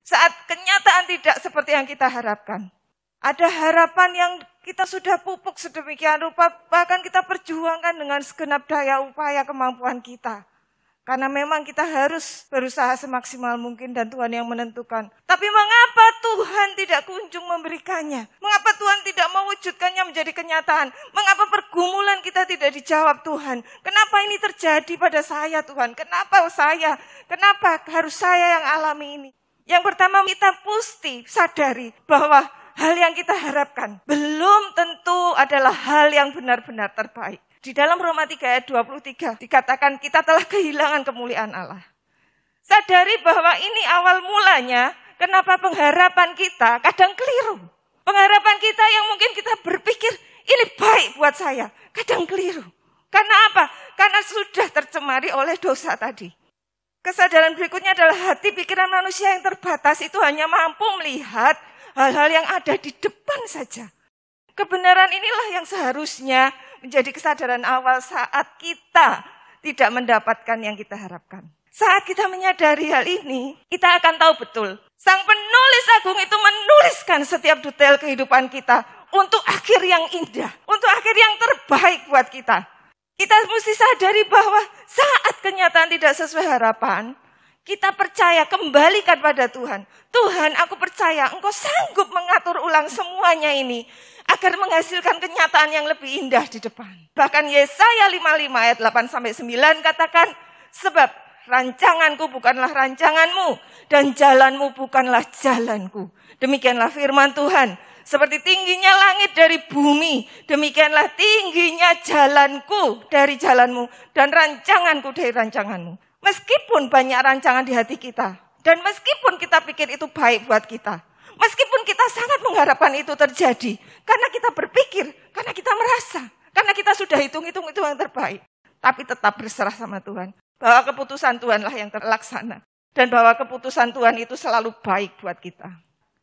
Saat kenyataan tidak seperti yang kita harapkan. Ada harapan yang kita sudah pupuk sedemikian rupa, bahkan kita perjuangkan dengan segenap daya upaya kemampuan kita. Karena memang kita harus berusaha semaksimal mungkin dan Tuhan yang menentukan. Tapi mengapa Tuhan tidak kunjung memberikannya? Mengapa Tuhan tidak mewujudkannya menjadi kenyataan? Mengapa pergumulan kita tidak dijawab Tuhan? Kenapa ini terjadi pada saya Tuhan? Kenapa saya? Kenapa harus saya yang alami ini? Yang pertama kita mesti sadari bahwa hal yang kita harapkan belum tentu adalah hal yang benar-benar terbaik. Di dalam Roma 3 ayat 23 dikatakan kita telah kehilangan kemuliaan Allah. Sadari bahwa ini awal mulanya kenapa pengharapan kita kadang keliru. Pengharapan kita yang mungkin kita berpikir ini baik buat saya, kadang keliru. Karena apa? Karena sudah tercemari oleh dosa tadi. Kesadaran berikutnya adalah hati pikiran manusia yang terbatas itu hanya mampu melihat hal-hal yang ada di depan saja. Kebenaran inilah yang seharusnya menjadi kesadaran awal saat kita tidak mendapatkan yang kita harapkan. Saat kita menyadari hal ini, kita akan tahu betul. Sang penulis agung itu menuliskan setiap detail kehidupan kita untuk akhir yang indah, untuk akhir yang terbaik buat kita. Kita mesti sadari bahwa saat kenyataan tidak sesuai harapan, kita percaya, kembalikan pada Tuhan. Tuhan, aku percaya Engkau sanggup mengatur ulang semuanya ini agar menghasilkan kenyataan yang lebih indah di depan. Bahkan Yesaya 55 ayat 8-9 katakan, sebab rancanganku bukanlah rancanganmu dan jalanmu bukanlah jalanku. Demikianlah firman Tuhan. Seperti tingginya langit dari bumi, demikianlah tingginya jalanku dari jalanmu dan rancanganku dari rancanganmu. Meskipun banyak rancangan di hati kita, dan meskipun kita pikir itu baik buat kita, meskipun kita sangat mengharapkan itu terjadi, karena kita berpikir, karena kita merasa, karena kita sudah hitung-hitung itu yang terbaik, tapi tetap berserah sama Tuhan, bahwa keputusan Tuhanlah yang terlaksana, dan bahwa keputusan Tuhan itu selalu baik buat kita.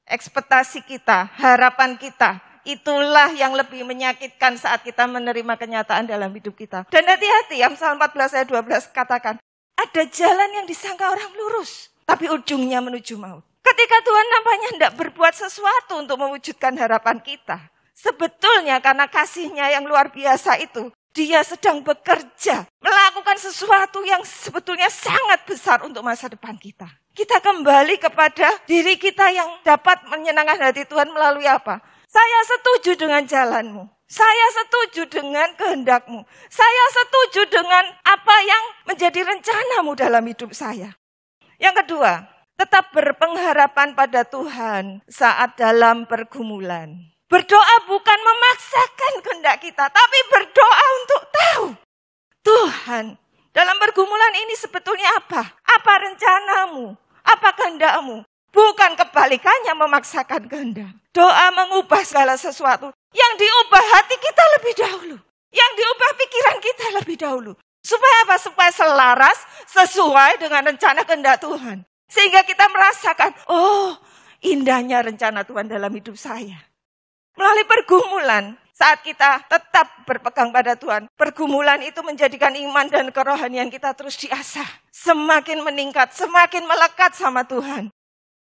Ekspektasi kita, harapan kita, itulah yang lebih menyakitkan saat kita menerima kenyataan dalam hidup kita. Dan hati-hati, Amsal 14 ayat 12 katakan, ada jalan yang disangka orang lurus, tapi ujungnya menuju maut. Ketika Tuhan nampaknya hendak berbuat sesuatu untuk mewujudkan harapan kita, sebetulnya karena kasih-Nya yang luar biasa itu, Dia sedang bekerja, melakukan sesuatu yang sebetulnya sangat besar untuk masa depan kita. Kita kembali kepada diri kita yang dapat menyenangkan hati Tuhan melalui apa? Saya setuju dengan jalanmu. Saya setuju dengan kehendak-Mu. Saya setuju dengan apa yang menjadi rencana-Mu dalam hidup saya. Yang kedua, tetap berpengharapan pada Tuhan saat dalam pergumulan. Berdoa bukan memaksakan kehendak kita, tapi berdoa untuk tahu. Tuhan, dalam pergumulan ini sebetulnya apa? Apa rencana-Mu? Apa kehendak-Mu? Bukan kebalikannya memaksakan kehendak. Doa mengubah segala sesuatu. Yang diubah hati kita lebih dahulu. Yang diubah pikiran kita lebih dahulu. Supaya apa? Supaya selaras, sesuai dengan rencana kehendak Tuhan. Sehingga kita merasakan, oh indahnya rencana Tuhan dalam hidup saya. Melalui pergumulan, saat kita tetap berpegang pada Tuhan, pergumulan itu menjadikan iman dan kerohanian kita terus diasah. Semakin meningkat, semakin melekat sama Tuhan.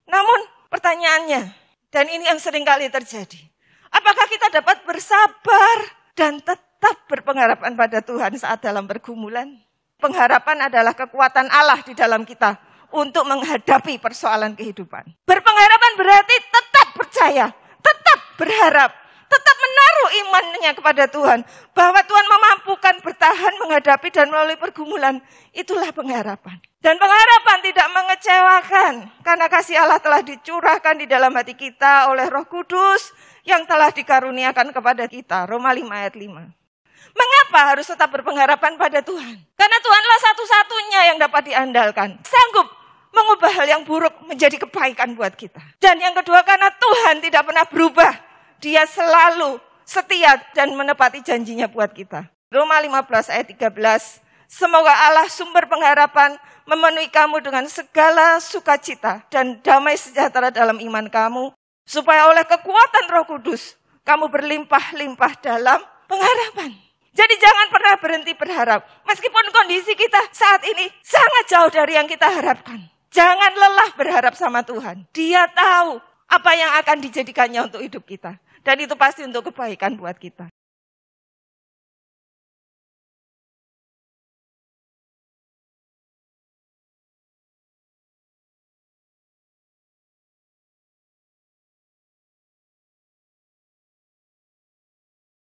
Namun pertanyaannya, dan ini yang sering kali terjadi, apakah kita dapat bersabar dan tetap berpengharapan pada Tuhan saat dalam pergumulan? Pengharapan adalah kekuatan Allah di dalam kita untuk menghadapi persoalan kehidupan. Berpengharapan berarti tetap percaya, tetap berharap, tetap menaruh imannya kepada Tuhan. Bahwa Tuhan memampukan bertahan menghadapi dan melalui pergumulan. Itulah pengharapan. Dan pengharapan tidak mengecewakan. Karena kasih Allah telah dicurahkan di dalam hati kita oleh Roh Kudus yang telah dikaruniakan kepada kita. Roma 5 ayat 5. Mengapa harus tetap berpengharapan pada Tuhan? Karena Tuhanlah satu-satunya yang dapat diandalkan. Sanggup mengubah hal yang buruk menjadi kebaikan buat kita. Dan yang kedua, karena Tuhan tidak pernah berubah. Dia selalu setia dan menepati janjinya buat kita. Roma 15 ayat 13. Semoga Allah sumber pengharapan memenuhi kamu dengan segala sukacita dan damai sejahtera dalam iman kamu. Supaya oleh kekuatan Roh Kudus, kamu berlimpah-limpah dalam pengharapan. Jadi jangan pernah berhenti berharap. Meskipun kondisi kita saat ini sangat jauh dari yang kita harapkan. Jangan lelah berharap sama Tuhan. Dia tahu apa yang akan dijadikannya untuk hidup kita. Dan itu pasti untuk kebaikan buat kita.